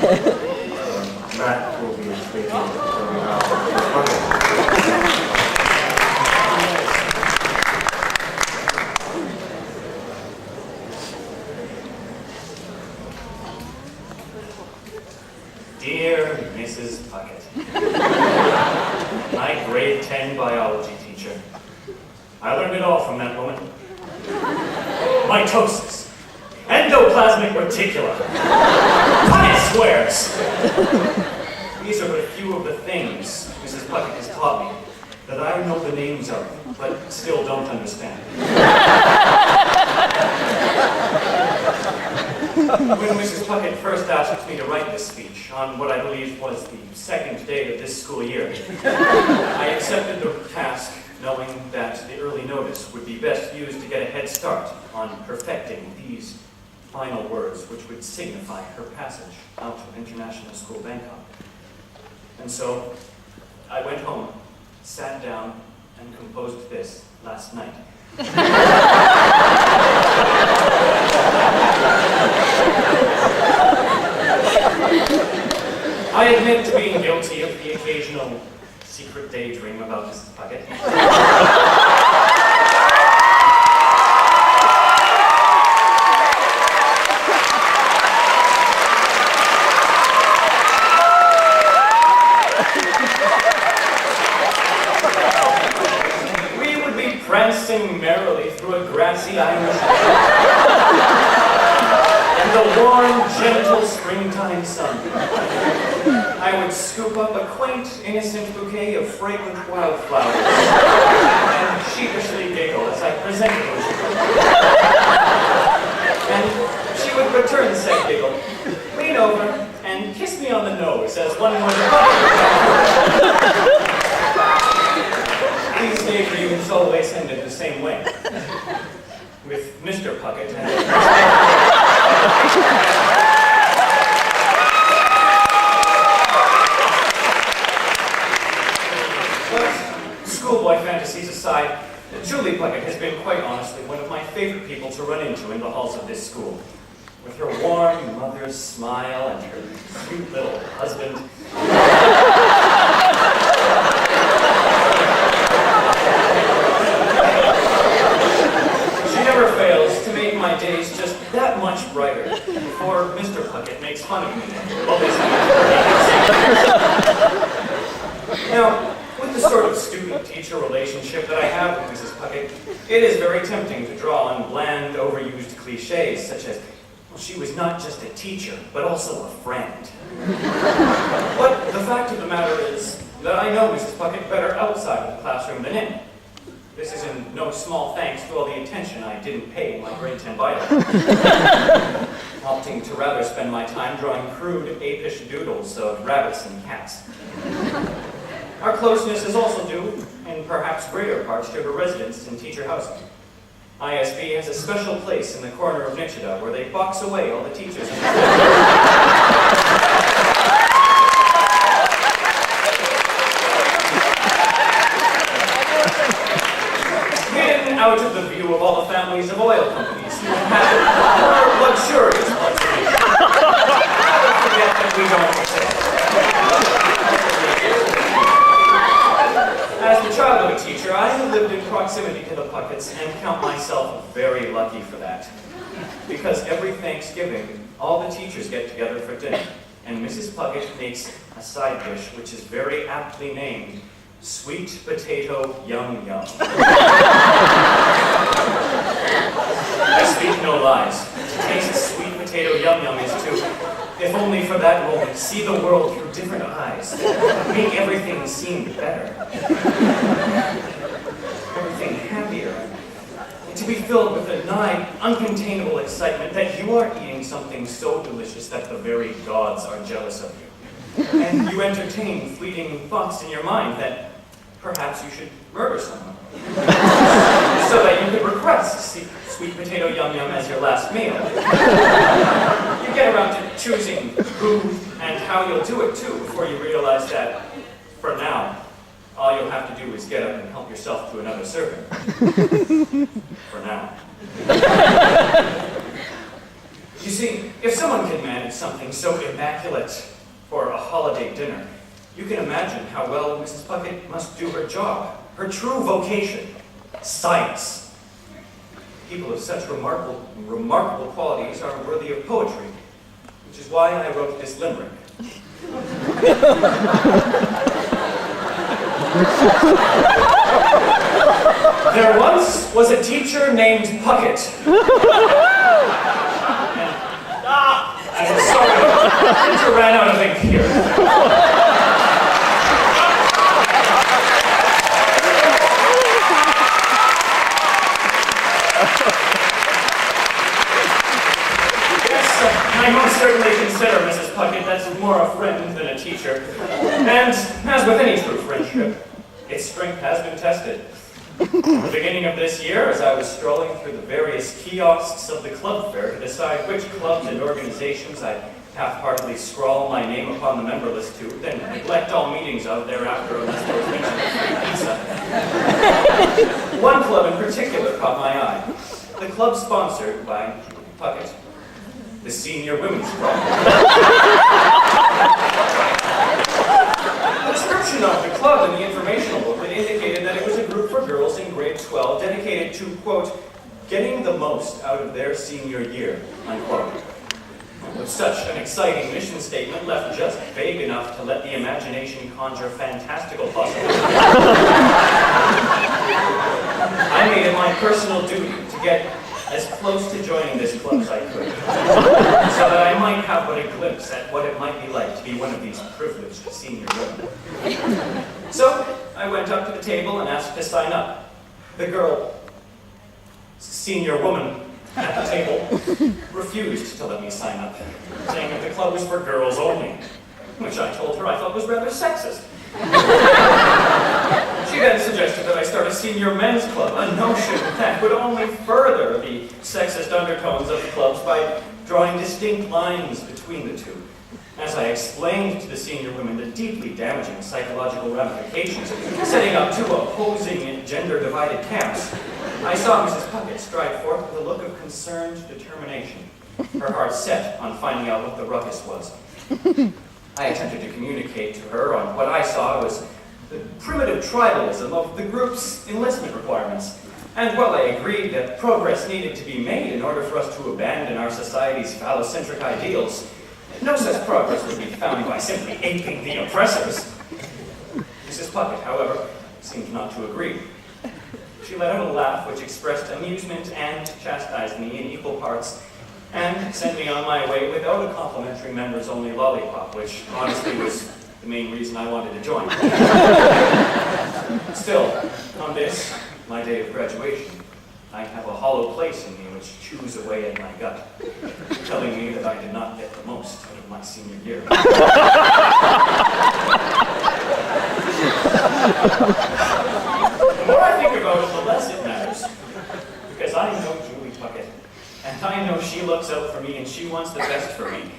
Matt will be speaking about Pucket. Dear Mrs. Pucket, my grade 10 biology teacher. I learned it all from that woman. Mitosis, endoplasmic reticula, Pucket squares. These are but a few of the things Mrs. Pucket has taught me that I know the names of, but still don't understand. When Mrs. Pucket first asked me to write this speech on what I believe was the second day of this school year, I accepted the task knowing that the early notice would be best used to get a head start on perfecting these final words which would signify her passage out of International School Bangkok. And so I went home, sat down, and composed this last night. I admit to being guilty of the occasional secret daydream about Mrs. Pucket. We would be prancing merrily through a grassy island, and the warm, gentle springtime sun. I would scoop up a quaint, innocent bouquet of fragrant wildflowers and sheepishly giggle as I presented them to her. And she would return said giggle, lean over, and kiss me on the nose as one would. These daydreams always ended the same way, with Mr. Pucket and schoolboy fantasies aside, Julie Pucket has been quite honestly one of my favorite people to run into in the halls of this school. With her warm mother's smile and her cute little husband. She never fails to make my days just that much brighter before Mr. Pucket makes fun of me. Now, with the sort of student-teacher relationship that I have with Mrs. Pucket, it is very tempting to draw on bland, overused cliches such as, well, she was not just a teacher, but also a friend. But the fact of the matter is that I know Mrs. Pucket better outside of the classroom than in. This is in no small thanks to all the attention I didn't pay in my grade 10 bio, opting to rather spend my time drawing crude, apish doodles of rabbits and cats. Our closeness is also due, in perhaps greater parts, to her residence in teacher housing. ISB has a special place in the corner of Nichida where they box away all the teachers. Hidden out of the view of all the families of oil companies who inhabit more luxurious parts of Nichida. Never forget that we don't exist. As the child of a teacher, I have lived in proximity to the Puckets and count myself very lucky for that. Because every Thanksgiving, all the teachers get together for dinner, and Mrs. Pucket makes a side dish which is very aptly named Sweet Potato Yum Yum. I speak no lies. To taste sweet potato yum yum is to, if only for that moment, see the world through different eyes, make everything seem better, everything happier, and to be filled with a nigh uncontainable excitement that you are eating something so delicious that the very gods are jealous of you. And you entertain fleeting thoughts in your mind that perhaps you should murder someone, so that you could request sweet potato yum yum as your last meal. You get around to choosing who and how you'll do it too before you realize that, for now, all you'll have to do is get up and help yourself to another serving. For now. You see, if someone can manage something so immaculate for a holiday dinner, you can imagine how well Mrs. Pucket must do her job, her true vocation, science. People of such remarkable qualities are worthy of poetry, which is why I wrote this limerick. There once was a teacher named Pucket. I'm sorry, the teacher ran out of ink here. I most certainly consider Mrs. Pucket as more a friend than a teacher. And, as with any true friendship, its strength has been tested. At the beginning of this year, as I was strolling through the various kiosks of the club fair to decide which clubs and organizations I'd half-heartedly scrawl my name upon the member list to, then neglect all meetings of thereafter unless there was mention of free pizza. One club in particular caught my eye. The club sponsored by Pucket. The Senior Women's Club. The description of the club in the informational booklet indicated that it was a group for girls in grade 12 dedicated to, quote, getting the most out of their senior year, unquote. With such an exciting mission statement left just vague enough to let the imagination conjure fantastical possibilities, I made it my personal duty to get as close to joining this club as I could, so that I might have but a glimpse at what it might be like to be one of these privileged senior women. So, I went up to the table and asked to sign up. The girl, senior woman at the table, refused to let me sign up, saying that the club was for girls only, which I told her I thought was rather sexist. She then suggested that I start a senior men's club, a notion that would only further the sexist undertones of the clubs by drawing distinct lines between the two. As I explained to the senior women the deeply damaging psychological ramifications of setting up two opposing and gender-divided camps, I saw Mrs. Pucket stride forth with a look of concerned determination, her heart set on finding out what the ruckus was. I attempted to communicate to her on what I saw was the primitive tribalism of the group's enlistment requirements. And while I agreed that progress needed to be made in order for us to abandon our society's phallocentric ideals, no such progress would be found by simply aping the oppressors. Mrs. Pucket, however, seemed not to agree. She let out a laugh which expressed amusement and chastised me in equal parts, and sent me on my way without a complimentary members-only lollipop, which honestly was the main reason I wanted to join. Still, on this, my day of graduation, I have a hollow place in me which chews away at my gut, telling me that I did not get the most out of my senior year. The more I think about it, the less it matters, because I know Julie Pucket. And I know she looks out for me and she wants the best for me.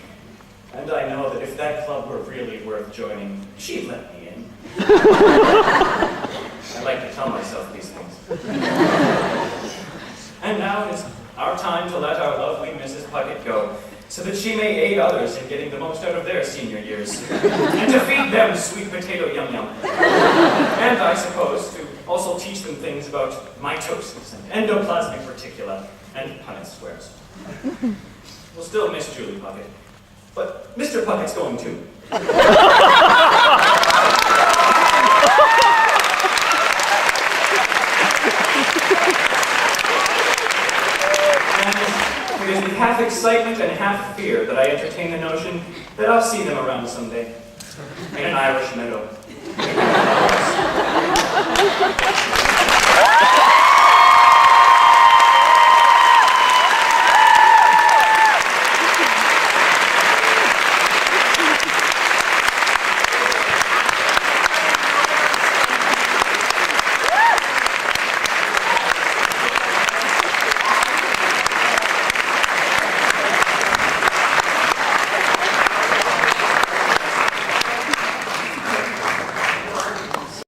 And I know that if that club were really worth joining, she'd let me in. I like to tell myself these things. And now it is our time to let our lovely Mrs. Pucket go, so that she may aid others in getting the most out of their senior years, and to feed them sweet potato yum-yum. And I suppose to also teach them things about mitosis and endoplasmic reticula and Punnett squares. We'll still miss Julie Pucket, but Mr. Pucket's going too. And it is with half excitement and half fear that I entertain the notion that I'll see them around someday in an Irish meadow.